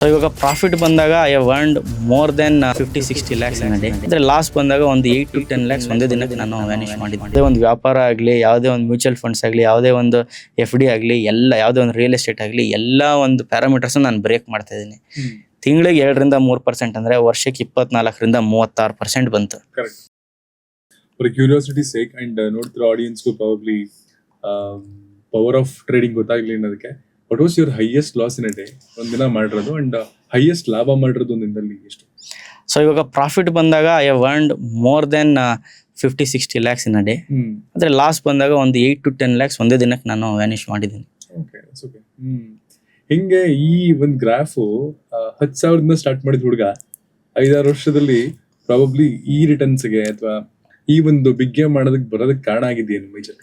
ಇವಾಗ ಪ್ರಾಫಿಟ್ ಬಂದಾಗ I have earned more than 50-60 lakhs in a day. ಅಂದ್ರೆ loss ಬಂದಾಗ ಒಂದು 8 to 10 lakhs ಒಂದೇ ದಿನಕ್ಕೆ ನಾನು ವ್ಯಾನಿಷ್ ಮಾಡಿದ್ದೆ. ಯಾವುದೇ ಒಂದು ವ್ಯಾಪಾರ ಆಗಲಿ, ಯಾವುದೇ ಒಂದು ಮ್ಯೂಚುವಲ್ ಫಂಡ್ಸ್ ಆಗಲಿ, ಯಾವುದೇ ಒಂದು FD ಆಗಲಿ, ಎಲ್ಲ ಯಾವುದೇ ಒಂದು ರಿಯಲ್ ಎಸ್ಟೇಟ್ ಆಗಲಿ, ಎಲ್ಲ ಒಂದು ಪ್ಯಾರಾಮೀಟರ್ಸ್ ನಾನು ಬ್ರೇಕ್ ಮಾಡ್ತಾ ಇದ್ದೀನಿ. ತಿಂಗಳಿಗೆ 2-3% ಅಂದ್ರೆ ವರ್ಷಕ್ಕೆ 24-36% ಬಂತು. Correct. For curiosity sake and ನೋಡ್ತಿರೋ ಆಡಿಯನ್ಸ್ಗೂ ಪ್ರಾಬಬ್ಲಿ ಪವರ್ ಆಫ್ ಟ್ರೇಡಿಂಗ್ ಗೊತ್ತಾಗ್ಲಿ ಅನ್ನೋದಕ್ಕೆ, what was your highest loss in a day ಒಂದಿನ ಮಾಡಿರೋದು ಅಂಡ್ ಹೈಯೆಸ್ಟ್ ಲಾಭ ಮಾಡಿರೋದು ಒಂದು ದಿನದಲ್ಲಿ ಎಷ್ಟು? ಸೊ ಇವಾಗ ಪ್ರಾಫಿಟ್ ಬಂದಾಗ I have earned more than 50-60 lakhs in a day. ಅಂದ್ರೆ ಲಾಸ್ ಬಂದಾಗ ಒಂದು 8 to 10 lakhs ಒಂದೇ ದಿನಕ್ಕೆ ನಾನು ವ್ಯಾನಿಷ್ ಮಾಡಿದ್ದೀನಿ. ಓಕೆ. ಹಿಂಗೆ ಈ ಒಂದು ಗ್ರಾಫು 10,000 ಸ್ಟಾರ್ಟ್ ಮಾಡಿದ ಹುಡುಗ 5-6 ವರ್ಷದಲ್ಲಿ ಪ್ರಾಬಬ್ಲಿ ಈ ರಿಟರ್ನ್ಸ್ಗೆ ಅಥವಾ ಈ ಒಂದು ಬಿಗ್ ಗೇಮ್ ಮಾಡೋದಕ್ಕೆ ಬರೋದಕ್ಕೆ ಕಾರಣ ಆಗಿದೆಯೇನು ಮೇಜರ್?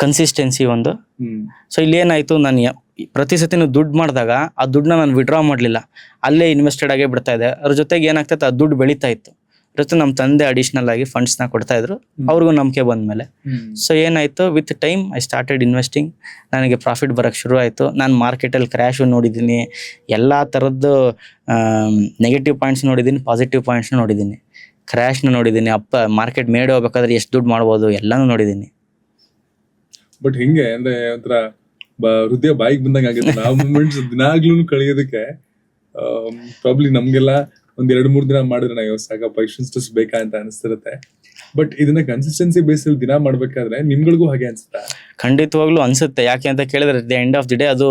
ಕನ್ಸಿಸ್ಟೆನ್ಸಿ ಒಂದು. ಸೊ ಇಲ್ಲಿ ಏನಾಯ್ತು, ನಾನು ಪ್ರತಿ ಸತಿನೂ ದುಡ್ಡು ಮಾಡಿದಾಗ ಆ ದುಡ್ಡನ್ನ ನಾನು ವಿಡ್ರಾ ಮಾಡಲಿಲ್ಲ, ಅಲ್ಲೇ ಇನ್ವೆಸ್ಟೆಡ್ ಆಗೇ ಬಿಡ್ತಾ ಇದೆ. ಅದ್ರ ಜೊತೆಗೆ ಏನಾಗ್ತೈತೆ, ಆ ದುಡ್ಡು ಬೆಳೀತಾ ಇತ್ತು. ಜೊತೆ ನಮ್ಮ ತಂದೆ ಅಡಿಷನಲ್ ಆಗಿ ಫಂಡ್ಸ್ನ ಕೊಡ್ತಾ ಇದ್ರು, ಅವ್ರಿಗೂ ನಂಬಿಕೆ ಬಂದ್ಮೇಲೆ. ಸೊ ಏನಾಯ್ತು, with time I started investing. ನನಗೆ ಪ್ರಾಫಿಟ್ ಬರೋಕ್ಕೆ ಶುರು ಆಯಿತು. ನಾನು ಮಾರ್ಕೆಟಲ್ಲಿ ಕ್ರ್ಯಾಶು ನೋಡಿದ್ದೀನಿ, ಎಲ್ಲ ಥರದ್ದು ನೆಗೆಟಿವ್ ಪಾಯಿಂಟ್ಸ್ ನೋಡಿದ್ದೀನಿ, ಪಾಸಿಟಿವ್ ಪಾಯಿಂಟ್ಸ್ನ ನೋಡಿದ್ದೀನಿ, ಕ್ರ್ಯಾಶ್ನ ನೋಡಿದ್ದೀನಿ, ಮಾರ್ಕೆಟ್ ಮೇಲೆ ಹೋಗ್ಬೇಕಾದ್ರೆ ಎಷ್ಟು ದುಡ್ಡು ಮಾಡ್ಬೋದು ಎಲ್ಲನೂ ನೋಡಿದ್ದೀನಿ. ಬಟ್ ಹಿಂಗೆ ಅಂದ್ರೆ ಒಂಥರ ಹೃದಯ ಬಾಯಿಗೆ ಬಂದಂಗೆ ಆಗುತ್ತೆ. ಆ ಮೂಮೆಂಟ್ಸ್ ದಿನಾಗ್ಲೂ ಕಳಿಯೋದಕ್ಕೆ ಪ್ರಾಬ್ಲಿ ನಮ್ಗೆಲ್ಲ ಒಂದ್ 2-3 ದಿನ ಮಾಡಿದ್ರೆ ನಾವು ಸಾಕಪ್ಪ ಇಷ್ಟೊಂದು ಬೇಕಾ ಅಂತ ಅನಿಸ್ತಿರುತ್ತೆ. ಬಟ್ ಇದನ್ನ ಕನ್ಸಿಸ್ಟೆನ್ಸಿ ಬೇಸಲ್ಲಿ ದಿನ ಮಾಡ್ಬೇಕಾದ್ರೆ ನಿಮ್ಗಳಿಗೂ ಹಾಗೆ ಅನ್ಸುತ್ತಾ? ಖಂಡಿತವಾಗ್ಲೂ ಅನ್ಸುತ್ತೆ. ಯಾಕೆ ಅಂತ ಕೇಳಿದ್ರೆ the end of the day ಅದು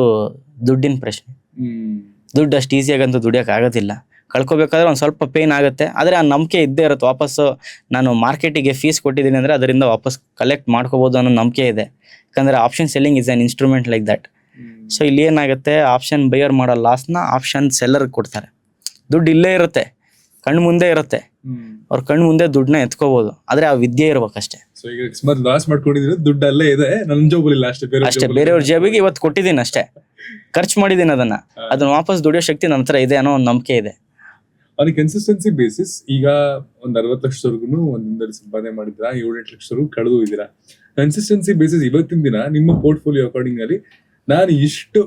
ದುಡ್ಡಿನ ಪ್ರಶ್ನೆ. ದುಡ್ಡು ಅಷ್ಟು ಈಸಿಯಾಗಂತೂ ದುಡಿಯೋಕೆ ಆಗೋದಿಲ್ಲ. ಕಳ್ಕೊಬೇಕಾದ್ರೆ ಒಂದು ಸ್ವಲ್ಪ ಪೇನ್ ಆಗುತ್ತೆ, ಆದರೆ ಆ ನಂಬಿಕೆ ಇದ್ದೇ ಇರುತ್ತೆ. ವಾಪಸ್ಸು ನಾನು ಮಾರ್ಕೆಟಿಗೆ ಫೀಸ್ ಕೊಟ್ಟಿದ್ದೀನಿ ಅಂದರೆ ಅದರಿಂದ ವಾಪಸ್ ಕಲೆಕ್ಟ್ ಮಾಡ್ಕೋಬೋದು ಅನ್ನೋ ನಂಬಿಕೆ ಇದೆ. ಯಾಕಂದರೆ option selling is on instrument like that. So ಇಲ್ಲಿ ಏನಾಗುತ್ತೆ, ಆಪ್ಷನ್ ಬೈಯರ್ ಮಾಡೋ ಲಾಸ್ನ ಆಪ್ಷನ್ ಸೆಲ್ಲರ್ಗೆ ಕೊಡ್ತಾರೆ. ದುಡ್ಡು ಇಲ್ಲೇ ಇರುತ್ತೆ, ಕಣ್ಣು ಮುಂದೆ ಇರುತ್ತೆ, ಅವ್ರ ಕಣ್ಣು ಮುಂದೆ ದುಡ್ಡನ್ನ ಎತ್ಕೋಬಹುದು. ಆದ್ರೆ ಆ ವಿದ್ಯೆ ಇರ್ಬೇಕಷ್ಟೇ. ಸೊ ಈಗ ಅಕಸ್ಮಾತ್ ಲಾಸ್ ಮಾಡ್ಕೊಂಡಿದ್ರೆ ದುಡ್ಡು ಅಲ್ಲೇ ಇದೆ, ನನ್ನ ಜೋಬಲ್ಲಿ ಅಷ್ಟೇ, ಬೇರೆಯವ್ರ ಜೇಬಿಗೆ ಇವತ್ತು ಕೊಟ್ಟಿದ್ದೀನಿ ಅಷ್ಟೇ, ಖರ್ಚು ಮಾಡಿದ್ದೀನಿ ಅದನ್ನ ವಾಪಸ್ ದುಡಿಯೋ ಶಕ್ತಿ ನನ್ನ ಹತ್ರ ಇದೆ ಅನ್ನೋ ಒಂದು ನಂಬಿಕೆ ಇದೆ. ಅದಕ್ಕೆ ಕನ್ಸಿಸ್ಟೆನ್ಸಿ ಬೇಸಿಸ್ ಈಗ ಒಂದು 60 ಲಕ್ಷವರೆಗೂ ಒಂದಿನದಲ್ಲಿ ಸಂಪಾದನೆ ಮಾಡಿದ್ರ, 7-8 ಲಕ್ಷವರೆಗೂ ಕಳೆದು ಇದ್ದೀರಾ. ಕನ್ಸಿಸ್ಟೆನ್ಸಿ ಬೇಸಿಸ್ ಇವತ್ತಿನ ದಿನ ನಿಮ್ಮ ಪೋರ್ಟ್ಫೋಲಿಯೋ ಅಕಾರ್ಡಿಂಗ್ ಅಲ್ಲಿ ನಾನು ಇಷ್ಟು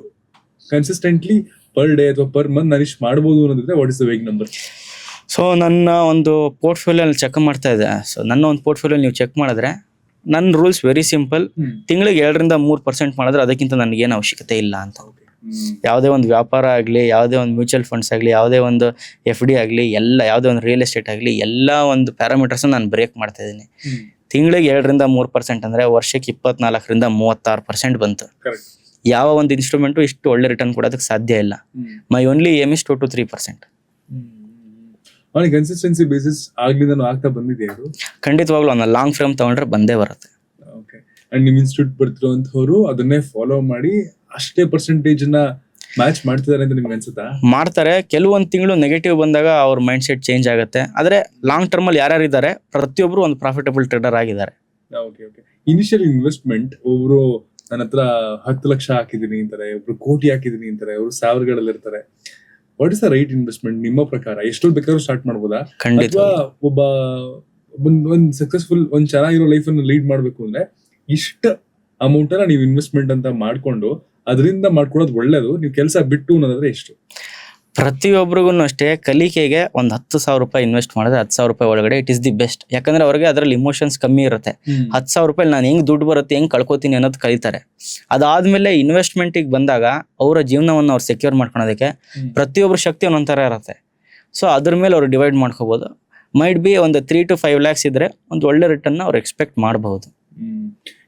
ಕನ್ಸಿಸ್ಟೆಂಟ್ಲಿ ಪರ್ ಡೇ ಅಥವಾ ಪರ್ ಮಂತ್ ನಾನು ಇಷ್ಟು ಮಾಡ್ಬೋದು ಅನ್ನೋದಿದ್ರೆ what is the vague number? So ನನ್ನ ಒಂದು ಪೋರ್ಟ್ಫೋಲಿಯೋ ಚೆಕ್ ಮಾಡ್ತಾ ಇದೆ. ಸೊ ನನ್ನ ಒಂದು ಪೋರ್ಟ್ಫೋಲಿಯೋ ನೀವು ಚೆಕ್ ಮಾಡಿದ್ರೆ ನನ್ನ ರೂಲ್ಸ್ ವೆರಿ ಸಿಂಪಲ್. ತಿಂಗಳಿಗೆ 2-3% ಮಾಡಿದ್ರೆ ಅದಕ್ಕಿಂತ ನನಗೇನು ಅವಶ್ಯಕತೆ ಇಲ್ಲ ಅಂತ. ಯಾವುದೇ ಒಂದು ವ್ಯಾಪಾರ ಆಗಲಿ, ಯಾವುದೇ ಒಂದು ಮ್ಯೂಚುವಲ್ ಫಂಡ್ಸ್ ಆಗಲಿ, ಯಾವುದೇ ಒಂದು FD ಆಗಲಿ, ಎಲ್ಲ ಯಾವುದೇ ಒಂದು ರಿಯಲ್ ಎಸ್ಟೇಟ್ ಆಗಲಿ, ಎಲ್ಲ ಒಂದು ಪ್ಯಾರಾಮೀಟರ್ಸ್ ನಾನು ಬ್ರೇಕ್ ಮಾಡ್ತಾ ಇದ್ದೀನಿ. ತಿಂಗಳಿಗೆ 2-3% ಅಂದ್ರೆ ವರ್ಷಕ್ಕೆ 24-36% ಬಂತು. ಯಾವ ಒಂದು ಇನ್ಸ್ಟ್ರೂಮೆಂಟು ಇಷ್ಟು ಒಳ್ಳೆ ರಿಟರ್ನ್ ಕೊಡೋದಕ್ಕೆ ಸಾಧ್ಯ ಇಲ್ಲ. My only aim is 2-3%. Consistency basis ಆಗ್ಲಿಂದ ಆಗ್ತಾ ಬಂದಿದೆ ಅದು ಖಂಡಿತವಾಗ್ಲೂ ಒಂದು ಲಾಂಗ್ ಫ್ರೇಮ್ ತಗೊಂಡ್ರೆ ಬಂದೇ ಬರುತ್ತೆ. ಓಕೆ. ಅಂಡ್ ನಿಮ್ ಇನ್ಸ್ಟಿಟ್ಯೂಟ್ ಬರ್ತಿರೋಂಥವ್ರು ಅದನ್ನೇ ಫಾಲೋ ಮಾಡಿ ಅಷ್ಟೇ ಪರ್ಸೆಂಟೇಜ್ ನ ಮ್ಯಾಚ್ ಮಾಡ್ತಿದ್ದಾರೆ ಅಂತ ನಿಮ್ಗೆ ಅನ್ಸುತ್ತಾ? ಮಾಡ್ತಾರೆ. ಕೆಲವೊಂದು ತಿಂಗಳು ನೆಗೆಟಿವ್ ಬಂದಾಗ ಅವ್ರ ಮೈಂಡ್ ಸೆಟ್ ಚೇಂಜ್ ಆಗುತ್ತೆ. ಆದ್ರೆ ಲಾಂಗ್ ಟರ್ಮ್ ಅಲ್ಲಿ ಯಾರ್ಯಾರು ಇದ್ದಾರೆ ಪ್ರತಿಯೊಬ್ರು ಒಂದು ಪ್ರಾಫಿಟಬಲ್ ಟ್ರೇಡರ್ ಆಗಿದ್ದಾರೆ. ಇನಿಷಿಯಲ್ ಇನ್ವೆಸ್ಟ್ಮೆಂಟ್ ಒಬ್ರು ನನ್ನ ಹತ್ರ 10 ಲಕ್ಷ ಹಾಕಿದೀನಿ ಅಂತಾರೆ, ಒಬ್ರು ಕೋಟಿ ಹಾಕಿದೀನಿ ಅಂತಾರೆ, ಅವರು ಸಾವಿರಗಳಲ್ಲಿ ಇರ್ತಾರೆ. What is the right investment ನಿಮ್ಮ ಪ್ರಕಾರ? ಎಷ್ಟು ಬೇಕಾದ್ರೂ ಸ್ಟಾರ್ಟ್ ಮಾಡ್ಬೋದಾ? ಅಥವಾ ಒಬ್ಬ ಒಂದ್ ಸಕ್ಸಸ್ಫುಲ್ ಒಂದ್ ಚೆನ್ನಾಗಿರೋ ಲೈಫ್ ಅನ್ನು ಲೀಡ್ ಮಾಡ್ಬೇಕು ಅಂದ್ರೆ ಇಷ್ಟ ಅಮೌಂಟ್ ಅನ್ನ ನೀವು ಇನ್ವೆಸ್ಟ್ಮೆಂಟ್ ಅಂತ ಮಾಡ್ಕೊಂಡು ಅದರಿಂದ ಮಾಡ್ಕೊಳೋದು ಒಳ್ಳೇದು. ನೀವು ಕೆಲಸ ಬಿಟ್ಟು ಅನ್ನೋದಾದ್ರೆ ಎಷ್ಟು? ಪ್ರತಿಯೊಬ್ಬರಿಗೂ ಅಷ್ಟೇ ಕಲಿಕೆಗೆ ಒಂದು 10,000 ರೂಪಾಯಿ ಇನ್ವೆಸ್ಟ್ ಮಾಡಿದ್ರೆ 10,000 ರೂಪಾಯಿ ಒಳಗಡೆ ಇಟ್ ಇಸ್ ದಿ ಬೆಸ್ಟ್. ಯಾಕಂದ್ರೆ ಅವ್ರಿಗೆ ಅದರಲ್ಲಿ ಇಮೋಷನ್ಸ್ ಕಮ್ಮಿ ಇರುತ್ತೆ. 10,000 ರೂಪಾಯಿ ನಾನು ಹೆಂಗ್ ದುಡ್ಡು ಬರುತ್ತೆ, ಹೆಂಗ್ ಕಳ್ಕೊತೀನಿ ಅನ್ನೋದು ಕಲಿತಾರೆ. ಅದಾದ್ಮೇಲೆ ಇನ್ವೆಸ್ಟ್ಮೆಂಟಿಗೆ ಬಂದಾಗ ಅವರ ಜೀವನವನ್ನು ಅವ್ರು ಸೆಕ್ಯೂರ್ ಮಾಡ್ಕೊಳೋದಕ್ಕೆ ಪ್ರತಿಯೊಬ್ಬರ ಶಕ್ತಿ ಒಂದೊಂಥರ ಇರುತ್ತೆ. ಸೊ ಅದ್ರ ಮೇಲೆ ಅವ್ರು ಡಿವೈಡ್ ಮಾಡ್ಕೋಬಹುದು. ಮೈಟ್ ಬಿ ಒಂದು 3-5 lakhs ಇದ್ರೆ ಒಂದು ಒಳ್ಳೆ ರಿಟರ್ನ್ ಅವ್ರು ಎಕ್ಸ್ಪೆಕ್ಟ್ ಮಾಡಬಹುದು.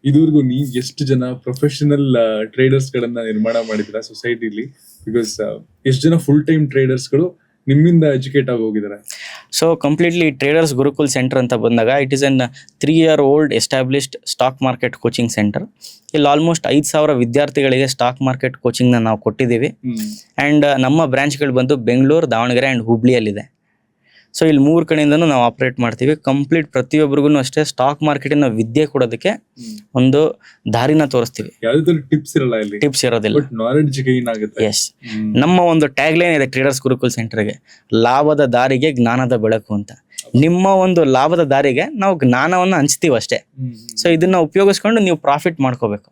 ಇದುವರೆಗೂ ನೀವು ಎಷ್ಟು ಜನ ಪ್ರೊಫೆಷನಲ್ ಟ್ರೇಡರ್ಸ್ ಗಳನ್ನ ನಿರ್ಮಾಣ ಮಾಡಿದ್ರ ಸೊಸೈಟಿಲಿ? ಬಿಕಾಸ್ ಎಷ್ಟು ಜನ ಫುಲ್ ಟೈಮ್ ಟ್ರೇಡರ್ಸ್ ಗಳು ನಿಮ್ಮಿಂದ ಎಜುಕೇಟ್ ಆಗಿ ಹೋಗಿದ್ದಾರೆ? So completely traders gurukul centre ಅಂತ ಬಂದಾಗ it is an 3-year old established stock market coaching centre. ಇಲ್ಲಿ ಆಲ್ಮೋಸ್ಟ್ 5,000 ವಿದ್ಯಾರ್ಥಿಗಳಿಗೆ ಸ್ಟಾಕ್ ಮಾರ್ಕೆಟ್ ಕೋಚಿಂಗ್ ನಾವು ಕೊಟ್ಟಿದ್ದೀವಿ. ಅಂಡ್ ನಮ್ಮ ಬ್ರಾಂಚ್ಗಳು ಬಂದು ಬೆಂಗಳೂರು, ದಾವಣಗೆರೆ ಅಂಡ್ ಹುಬ್ಳಿಯಲ್ಲಿದೆ. ಸೊ ಇಲ್ಲಿ 3 ಕಡೆಯಿಂದನೂ ನಾವು ಆಪರೇಟ್ ಮಾಡ್ತೀವಿ. ಕಂಪ್ಲೀಟ್ ಪ್ರತಿಯೊಬ್ಬರಿಗೂ ಅಷ್ಟೇ ಸ್ಟಾಕ್ ಮಾರ್ಕೆಟಿನ ವಿದ್ಯೆ ಕೊಡೋದಕ್ಕೆ ಒಂದು ದಾರಿನ ತೋರಿಸ್ತೀವಿ. ಟಿಪ್ಸ್ ಇರೋದಿಲ್ಲ, ನಾಲೆಡ್ಜ್ ಗೈನ್ ಆಗುತ್ತೆ. ಎಸ್, ನಮ್ಮ ಒಂದು ಟ್ಯಾಗ್ ಲೈನ್ ಇದೆ ಟ್ರೇಡರ್ಸ್ ಗುರುಕುಲ್ ಸೆಂಟರ್ಗೆ, ಲಾಭದ ದಾರಿಗೆ ಜ್ಞಾನದ ಬೆಳಕು ಅಂತ. ನಿಮ್ಮ ಒಂದು ಲಾಭದ ದಾರಿಗೆ ನಾವು ಜ್ಞಾನವನ್ನ ಹಂಚ್ತೀವಿ ಅಷ್ಟೇ. ಸೊ ಇದನ್ನ ಉಪಯೋಗಿಸ್ಕೊಂಡು ನೀವು ಪ್ರಾಫಿಟ್ ಮಾಡ್ಕೋಬೇಕು.